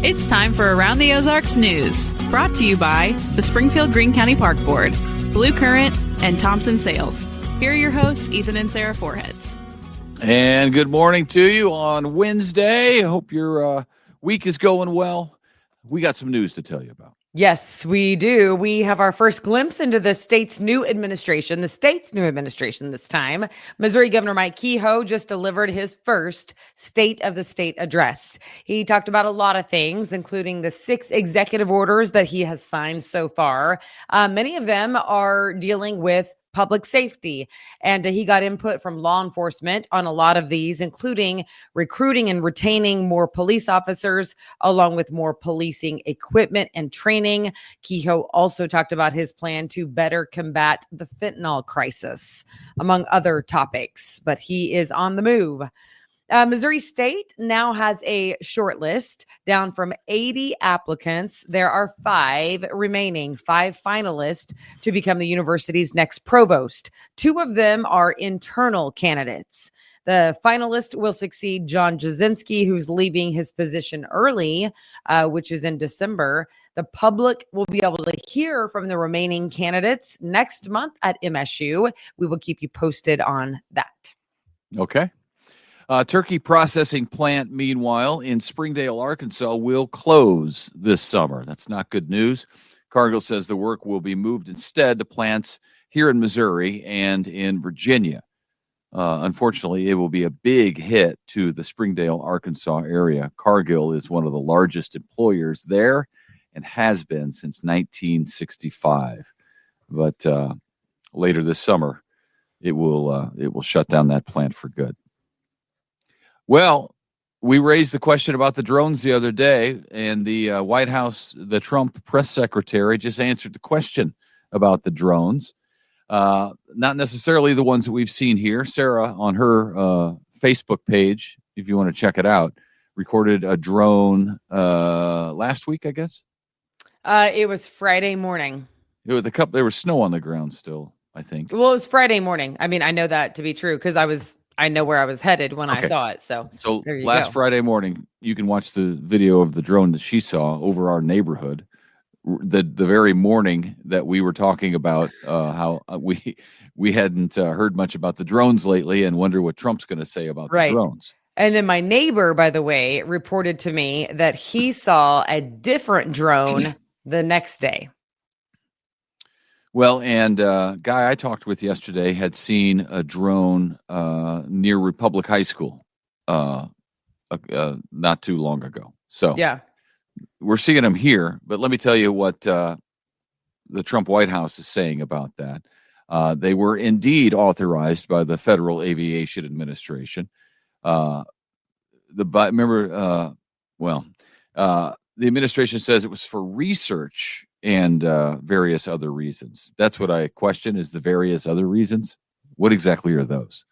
It's time for Around the Ozarks News, brought to you by the Springfield Greene County Park Board, Blue Current, and Thompson Sales. Here are your hosts, Ethan and Sarah Foreheads. And good morning to you on Wednesday. I hope your week is going well. We got some news to tell you about. Yes, we do. We have our first glimpse into the state's new administration this time. Missouri Governor Mike Kehoe just delivered his first State of the State address. He talked about a lot of things, including the 6 executive orders that he has signed so far. Many of them are dealing with public safety. And he got input from law enforcement on a lot of these, including recruiting and retaining more police officers, along with more policing equipment and training. Kehoe also talked about his plan to better combat the fentanyl crisis, among other topics. But he is on the move. Missouri State now has a short list down from 80 applicants. There are 5 remaining, 5 finalists to become the university's next provost. 2 of them are internal candidates. The finalist will succeed John Jasinski, who's leaving his position early, which is in December. The public will be able to hear from the remaining candidates next month at MSU. We will keep you posted on that. Okay. Turkey processing plant, meanwhile, in Springdale, Arkansas, will close this summer. That's not good news. Cargill says the work will be moved instead to plants here in Missouri and in Virginia. Unfortunately, it will be a big hit to the Springdale, Arkansas area. Cargill is one of the largest employers there and has been since 1965. But later this summer, it will shut down that plant for good. Well, we raised the question about the drones the other day, and the White House, the Trump press secretary, just answered the question about the drones. Not necessarily the ones that we've seen here. Sarah, on her Facebook page, if you want to check it out, recorded a drone last week, I guess. It was Friday morning. It was there was snow on the ground still, I think. Well, it was Friday morning. I mean, I know that to be true because I know where I was headed when I saw it. So last Friday morning, you can watch the video of the drone that she saw over our neighborhood. The very morning that we were talking about how we hadn't heard much about the drones lately and wonder what Trump's going to say about the drones. And then my neighbor, by the way, reported to me that he saw a different drone the next day. Well, and a guy I talked with yesterday had seen a drone near Republic High School not too long ago. So yeah, we're seeing them here. But let me tell you what the Trump White House is saying about that. They were indeed authorized by the Federal Aviation Administration. The administration says it was for research and various other reasons. That's what I question, is the various other reasons. What exactly are those?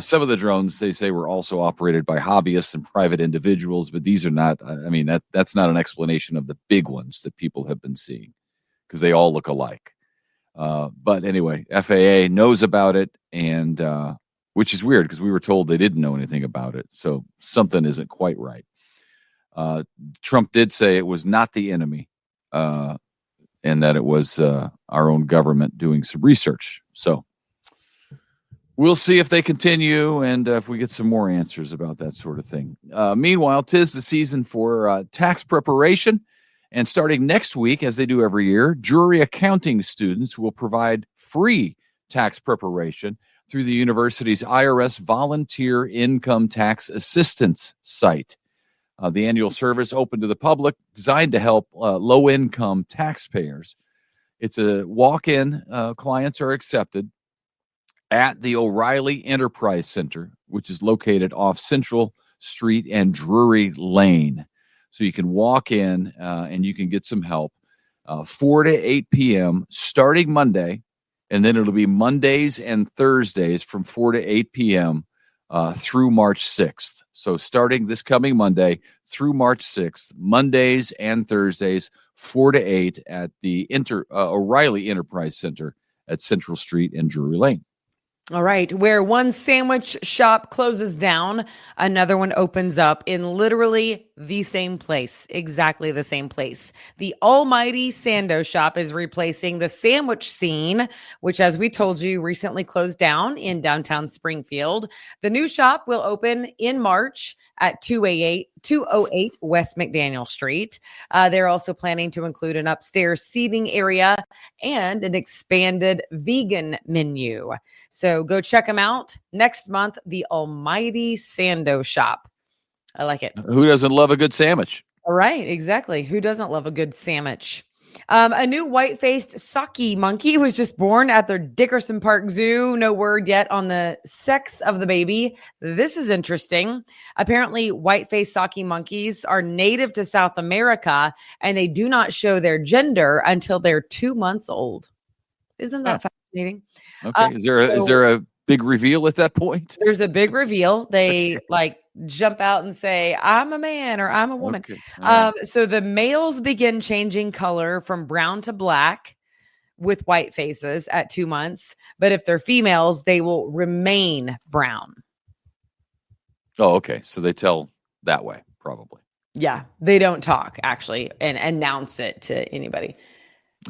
Some of the drones, they say, were also operated by hobbyists and private individuals, but these are not, that's not an explanation of the big ones that people have been seeing, because they all look alike. But anyway, FAA knows about it, and which is weird because we were told they didn't know anything about it. So something isn't quite right. Trump did say it was not the enemy, and that it was our own government doing some research. So we'll see if they continue and if we get some more answers about that sort of thing. Meanwhile, 'tis the season for tax preparation. And starting next week, as they do every year, jury accounting students will provide free tax preparation through the university's IRS Volunteer Income Tax Assistance site. The annual service open to the public, designed to help low-income taxpayers. It's a walk-in. Clients are accepted at the O'Reilly Enterprise Center, which is located off Central Street and Drury Lane. So you can walk in and you can get some help 4 to 8 p.m. starting Monday, and then it'll be Mondays and Thursdays from 4 to 8 p.m. Through March 6th. So starting this coming Monday through March 6th, Mondays and Thursdays, 4 to 8 at the O'Reilly Enterprise Center at Central Street and Drury Lane. All right. Where one sandwich shop closes down, another one opens up in literally the same place, exactly the same place. The almighty Sando shop is replacing the sandwich scene, which, as we told you, recently closed down in downtown Springfield. The new shop will open in March at 208 West McDaniel Street. They're also planning to include an upstairs seating area and an expanded vegan menu. So go check them out next month, the almighty Sando shop. I like it. Who doesn't love a good sandwich? All right, exactly. Who doesn't love a good sandwich? A new white-faced Saki monkey was just born at their Dickerson Park Zoo. No word yet on the sex of the baby. This is interesting. Apparently, white-faced Saki monkeys are native to South America, and they do not show their gender until they're 2 months old. Isn't that fascinating? Okay. Is there a big reveal at that point? There's a big reveal. They jump out and say, I'm a man or I'm a woman. Okay. Right. So the males begin changing color from brown to black with white faces at 2 months. But if they're females, they will remain brown. Oh, okay. So they tell that way, probably. Yeah. They don't talk, actually, and announce it to anybody.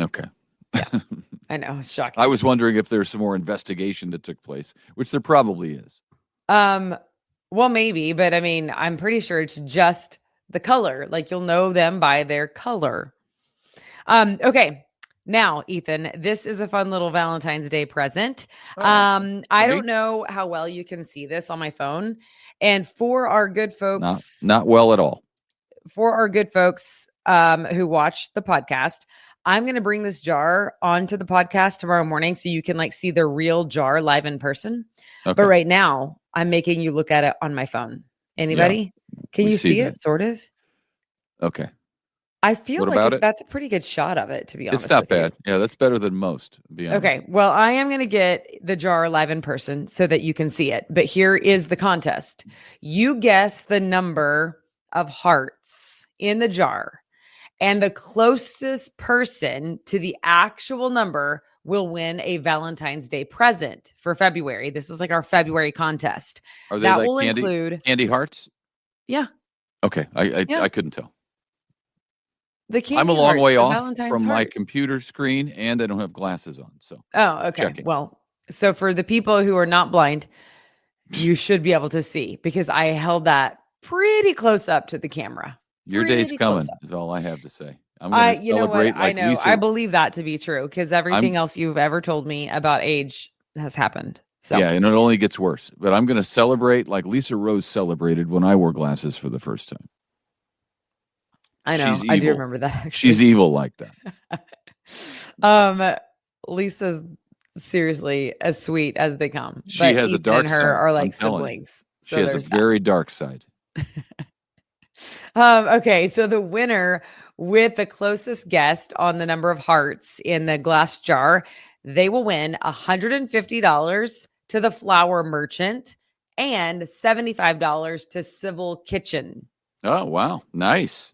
Okay. Yeah. I know. It's shocking. I was wondering if there's some more investigation that took place, which there probably is. Well, maybe, but I mean, I'm pretty sure it's just the color. Like, you'll know them by their color. Okay. Now, Ethan, this is a fun little Valentine's Day present. I don't know how well you can see this on my phone. And for our good folks, not well at all. For our good folks who watch the podcast, I'm going to bring this jar onto the podcast tomorrow morning so you can see the real jar live in person. Okay. But right now, I'm making you look at it on my phone. Anybody? Yeah, can you see it, sort of? Okay. I feel like that's a pretty good shot of it, to be honest. It's not bad. Yeah, that's better than most, to be honest. Okay. Well, I am going to get the jar live in person so that you can see it. But here is the contest. You guess the number of hearts in the jar, and the closest person to the actual number will win a Valentine's Day present for February. This is our February contest. Are they include candy hearts? Yeah. Okay. I couldn't tell. The candy I'm a long hearts, way off Valentine's from heart. my computer screen, and I don't have glasses on. So. Oh, okay. Checking. Well, so for the people who are not blind, you should be able to see because I held that pretty close up to the camera. Your day's coming is all I have to say. I'm going to celebrate I know. I believe that to be true because everything else you've ever told me about age has happened. So yeah, and it only gets worse. But I'm going to celebrate like Lisa Rose celebrated when I wore glasses for the first time. I know. I do remember that. Actually. She's evil like that. Lisa's seriously as sweet as they come. She has a dark side. Are like siblings. So she has a very dark side. Okay, so the winner with the closest guest on the number of hearts in the glass jar, they will win $150 to the flower merchant and $75 to Civil Kitchen. Oh, wow. Nice.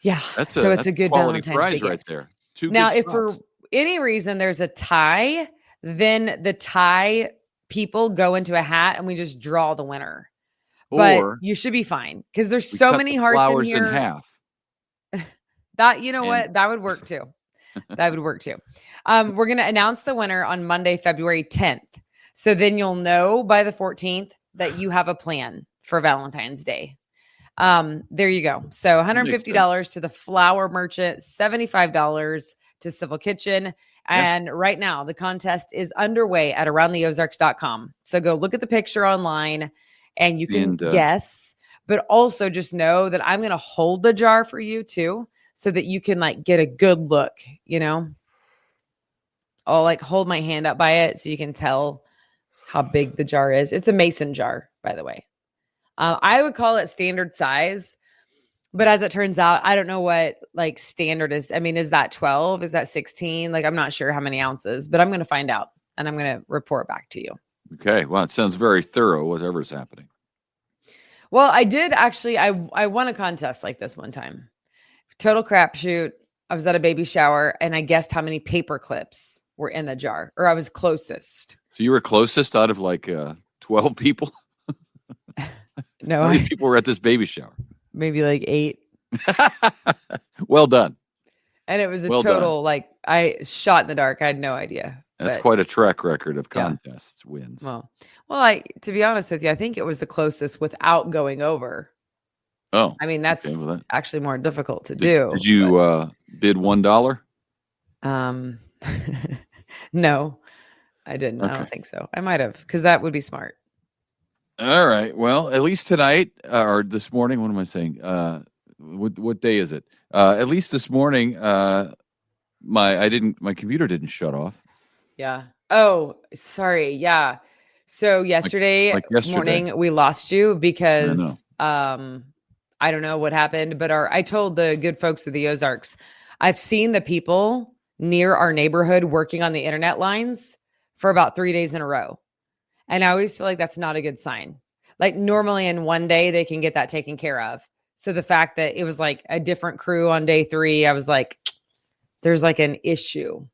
Yeah. It's a good quality Valentine's prize Day right gift. there. Now, if for any reason there's a tie, then the tie people go into a hat and we just draw the winner. But you should be fine because there's so many hearts flowers in here. In half. What? That would work too. That would work too. We're going to announce the winner on Monday, February 10th. So then you'll know by the 14th that you have a plan for Valentine's Day. There you go. So $150 to the flower merchant, $75 to Civil Kitchen. And right now the contest is underway at aroundtheozarks.com. So go look at the picture online and you can guess, but also just know that I'm going to hold the jar for you too, so that you can get a good look, I'll hold my hand up by it so you can tell how big the jar is. It's a mason jar, by the way. I would call it standard size, but as it turns out, I don't know what standard is. I mean, is that 12? Is that 16? I'm not sure how many ounces, but I'm going to find out and I'm going to report back to you. Okay. Well, it sounds very thorough, whatever's happening. Well, I did actually, I won a contest like this one time. Total crapshoot. I was at a baby shower and I guessed how many paper clips were in the jar, or I was closest. So you were closest out of like 12 people? No, How many people were at this baby shower? maybe like 8. Well done. And it was a Well total, done. like, I shot in the dark. I had no idea. That's But, quite a track record of Yeah. contest wins. well, to be honest with you, I think it was the closest without going over. Oh, I mean, that's okay, well, that- actually more difficult to do. Did you bid $1? No, I didn't. I Okay. don't think so. I might have, because that would be smart. All right. Well, at least tonight or this morning. What am I saying? What day is it? At least this morning, my computer didn't shut off. Yeah. Oh, sorry. Yeah. So yesterday, like yesterday. morning we lost you because I don't know what happened, but I told the good folks of the Ozarks, I've seen the people near our neighborhood working on the internet lines for about 3 days in a row. And I always feel like that's not a good sign. Like normally in one day they can get that taken care of. So the fact that it was like a different crew on day 3, I was like, there's like an issue.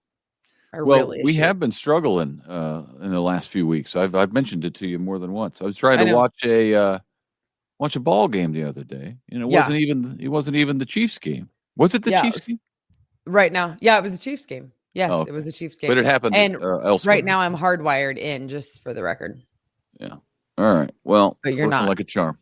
Well, we have been struggling in the last few weeks. I've mentioned it to you more than once. I was trying to watch a ball game the other day, and it wasn't even the Chiefs game. Was it the Chiefs game? Right now? Yeah, it was the Chiefs game. Yes, Oh, it was a Chiefs game. but it happened and elsewhere. right now I'm hardwired in, just for the record. Yeah. All right. Well, but you're not like a charm.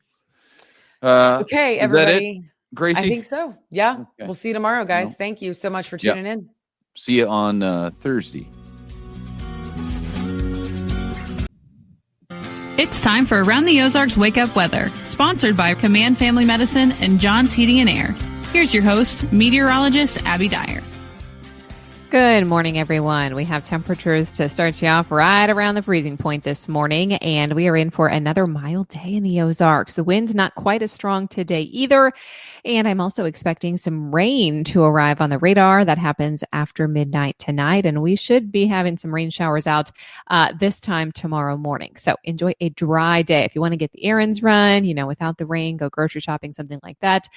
Okay, everybody. Is that it, Gracie? I think so. Yeah. Okay. We'll see you tomorrow, guys. Thank you so much for tuning in. See you on Thursday. It's time for Around the Ozarks Wake Up Weather, sponsored by Command Family Medicine and John's Heating and Air. Here's your host, meteorologist Abby Dyer. Good morning, everyone. We have temperatures to start you off right around the freezing point this morning, and we are in for another mild day in the Ozarks. The wind's not quite as strong today either, and I'm also expecting some rain to arrive on the radar. That happens after midnight tonight, and we should be having some rain showers out this time tomorrow morning. So enjoy a dry day. If you want to get the errands run, without the rain, go grocery shopping, something like that.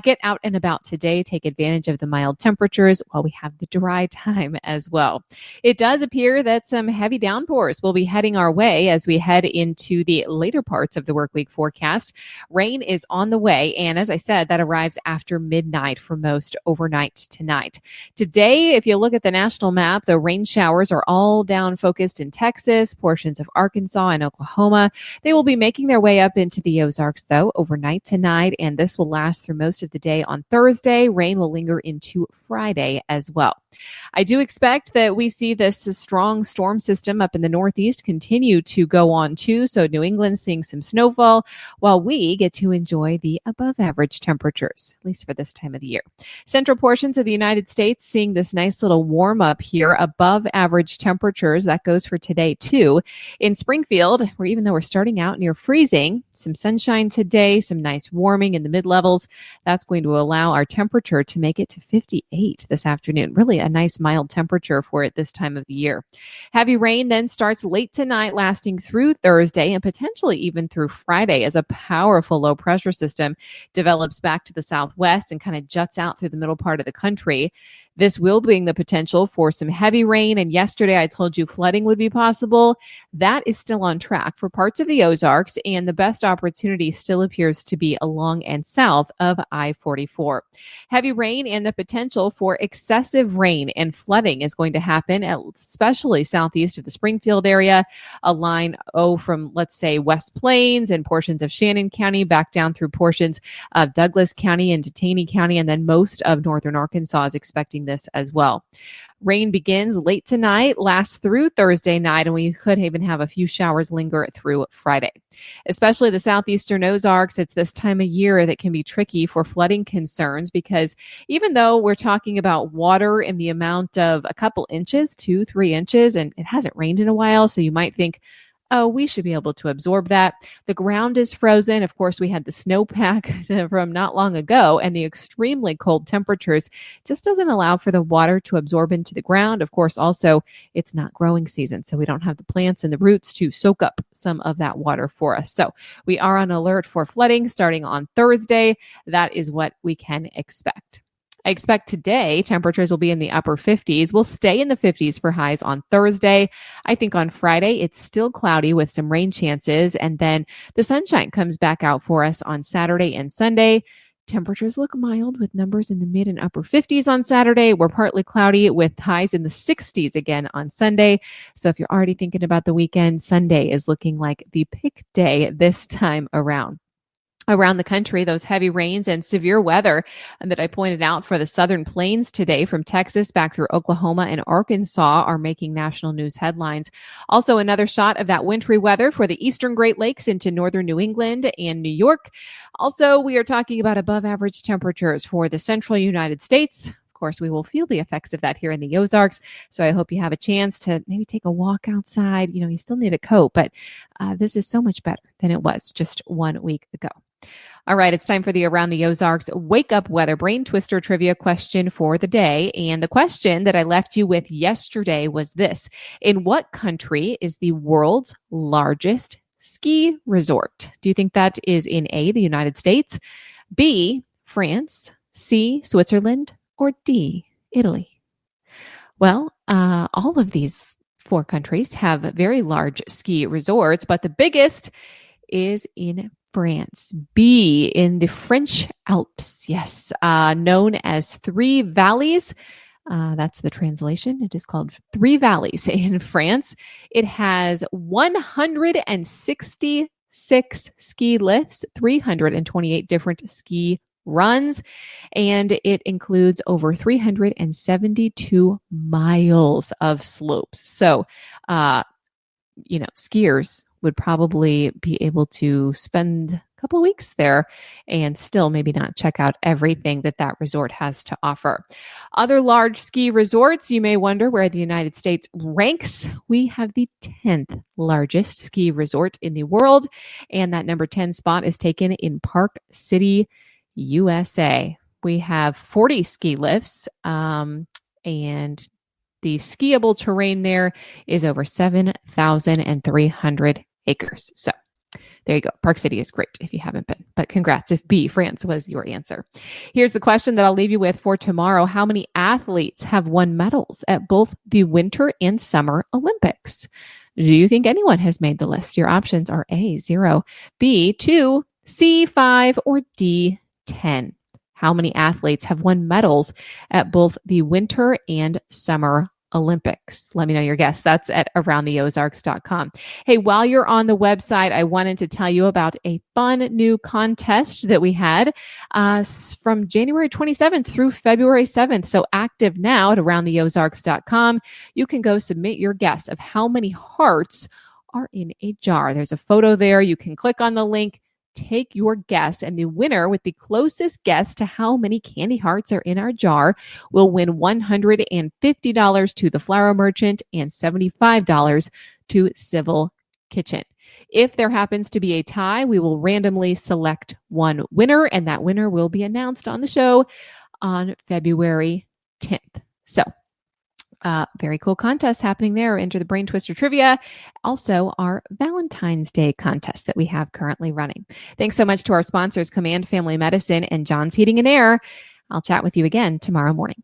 Get out and about today. Take advantage of the mild temperatures while we have the dry time as well. It does appear that some heavy downpours will be heading our way as we head into the later parts of the work week forecast. Rain is on the way, and as I said, that arrives after midnight for most overnight tonight. Today, if you look at the national map, the rain showers are all down focused in Texas, portions of Arkansas and Oklahoma. They will be making their way up into the Ozarks, though, overnight tonight, and this will last through most of the day on Thursday. Rain will linger into Friday as well. I do expect that we see this strong storm system up in the Northeast continue to go on too. So New England's seeing some snowfall while we get to enjoy the above average temperatures, at least for this time of the year. Central portions of the United States seeing this nice little warm up here, above average temperatures. That goes for today too. In Springfield, where even though we're starting out near freezing, some sunshine today, some nice warming in the mid levels. That's going to allow our temperature to make it to 58 this afternoon. Really a nice mild temperature for it this time of the year. Heavy rain then starts late tonight, lasting through Thursday and potentially even through Friday as a powerful low pressure system develops back to the southwest and kind of juts out through the middle part of the country. This will bring the potential for some heavy rain. And yesterday I told you flooding would be possible. That is still on track for parts of the Ozarks, and the best opportunity still appears to be along and south of I-44. Heavy rain and the potential for excessive rain and flooding is going to happen, especially southeast of the Springfield area, a line from, let's say, West Plains and portions of Shannon County back down through portions of Douglas County and Taney County, and then most of northern Arkansas is expecting this as well. Rain begins late tonight, lasts through Thursday night, and we could even have a few showers linger through Friday. Especially the southeastern Ozarks, it's this time of year that can be tricky for flooding concerns, because even though we're talking about water in the amount of a couple inches, 2-3 inches, and it hasn't rained in a while, so you might think, oh, we should be able to absorb that. The ground is frozen. Of course, we had the snowpack from not long ago, and the extremely cold temperatures just doesn't allow for the water to absorb into the ground. Of course, also, it's not growing season, so we don't have the plants and the roots to soak up some of that water for us. So we are on alert for flooding starting on Thursday. That is what we can expect. I expect today temperatures will be in the upper 50s. We'll stay in the 50s for highs on Thursday. I think on Friday, it's still cloudy with some rain chances. And then the sunshine comes back out for us on Saturday and Sunday. Temperatures look mild with numbers in the mid and upper 50s on Saturday. We're partly cloudy with highs in the 60s again on Sunday. So if you're already thinking about the weekend, Sunday is looking like the pick day this time around. Around the country, those heavy rains and severe weather that I pointed out for the southern plains today from Texas back through Oklahoma and Arkansas are making national news headlines. Also, another shot of that wintry weather for the eastern Great Lakes into northern New England and New York. Also, we are talking about above average temperatures for the central United States. Of course, we will feel the effects of that here in the Ozarks. So I hope you have a chance to maybe take a walk outside. You still need a coat, but this is so much better than it was just 1 week ago. All right, it's time for the Around the Ozarks Wake Up Weather Brain Twister Trivia question for the day. And the question that I left you with yesterday was this: in what country is the world's largest ski resort? Do you think that is in A, the United States, B, France, C, Switzerland, or D, Italy? Well, all of these 4 countries have very large ski resorts, but the biggest is in France. B, in the French Alps, yes, known as Three Valleys. That's the translation. It is called Three Valleys in France. It has 166 ski lifts, 328 different ski runs, and it includes over 372 miles of slopes. So, skiers would probably be able to spend a couple of weeks there and still maybe not check out everything that resort has to offer. Other large ski resorts, you may wonder where the United States ranks. We have the 10th largest ski resort in the world, and that number 10 spot is taken in Park City, USA. We have 40 ski lifts, and the skiable terrain there is over 7,300 acres. So there you go. Park City is great if you haven't been, but congrats if B, France was your answer. Here's the question that I'll leave you with for tomorrow. How many athletes have won medals at both the Winter and Summer Olympics? Do you think anyone has made the list? Your options are A, 0, B, 2, C, 5, or D, 10. How many athletes have won medals at both the Winter and Summer Olympics? Let me know your guess. That's at aroundtheozarks.com. Hey, while you're on the website, I wanted to tell you about a fun new contest that we had from January 27th through February 7th. So active now at aroundtheozarks.com. You can go submit your guess of how many hearts are in a jar. There's a photo there. You can click on the link, take your guess, and the winner with the closest guess to how many candy hearts are in our jar will win $150 to the Flower Merchant and $75 to Civil Kitchen. If there happens to be a tie, we will randomly select one winner, and that winner will be announced on the show on February 10th. So, very cool contest happening there. Enter the Brain Twister Trivia. Also, our Valentine's Day contest that we have currently running. Thanks so much to our sponsors, Command Family Medicine and John's Heating and Air. I'll chat with you again tomorrow morning.